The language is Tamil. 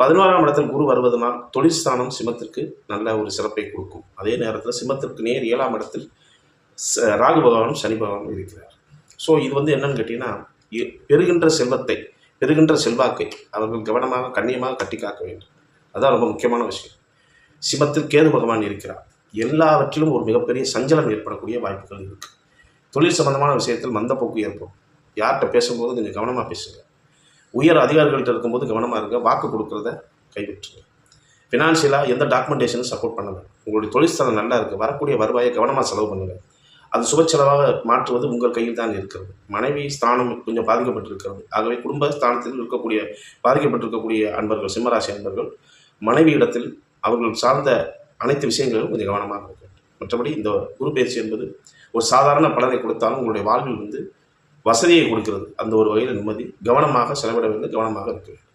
11ஆம் இடத்தில் குரு வருவதனால் தொழில்ஸ்தானம் சிம்மத்திற்கு நல்ல ஒரு சிறப்பை கொடுக்கும். அதே நேரத்தில் சிம்மத்திற்கு நேர் 7ஆம் இடத்தில் ராகு பகவானும் சனி பகவானும் இருக்கிறார். ஸோ இது என்னன்னு கேட்டிங்கன்னா, பெறுகின்ற செல்வத்தை, பெறுகின்ற செல்வாக்கை அவர்கள் கவனமாக கண்ணியமாக கட்டி காக்க வேண்டும். அதுதான் ரொம்ப முக்கியமான விஷயம். சிம்மத்தில் கேது பகவான் இருக்கிறார். எல்லாவற்றிலும் ஒரு மிகப்பெரிய சஞ்சலம் ஏற்படக்கூடிய வாய்ப்புகள் இருக்குது. தொழில் சம்பந்தமான விஷயத்தில் மந்தப்போக்கு ஏற்படும். யார்கிட்ட பேசும்போது கொஞ்சம் கவனமாக பேசுங்க. உயர் அதிகாரிகள்கிட்ட இருக்கும்போது கவனமாக இருங்க. வாக்கு கொடுக்குறத கைவிட்டுருங்க. ஃபினான்ஷியலாக எந்த டாக்குமெண்டேஷனும் சப்போர்ட் பண்ணுங்கள். உங்களுடைய தொழில்ஸ்தானம் நல்லா இருக்குது. வரக்கூடிய வருவாயை கவனமாக செலவு பண்ணுங்கள். அது சுப செலவாக மாற்றுவது உங்கள் கையில் தான் இருக்கிறது. மனைவி ஸ்தானம் கொஞ்சம் பாதிக்கப்பட்டிருக்கிறது. ஆகவே குடும்ப ஸ்தானத்தில் இருக்கக்கூடிய பாதிக்கப்பட்டிருக்கக்கூடிய அன்பர்கள், சிம்மராசி அன்பர்கள், மனைவி இடத்தில் அவர்கள் சார்ந்த அனைத்து விஷயங்களிலும் கொஞ்சம் கவனமாக இருக்க வேண்டும். மற்றபடி இந்த குரு பயிற்சி என்பது ஒரு சாதாரண பலனை கொடுத்தாலும் உங்களுடைய வாழ்வில் வசதியை கொடுக்கிறது. அந்த ஒரு வகையில் நிம்மதி. கவனமாக செலவிட வேண்டும், கவனமாக இருக்க வேண்டும்.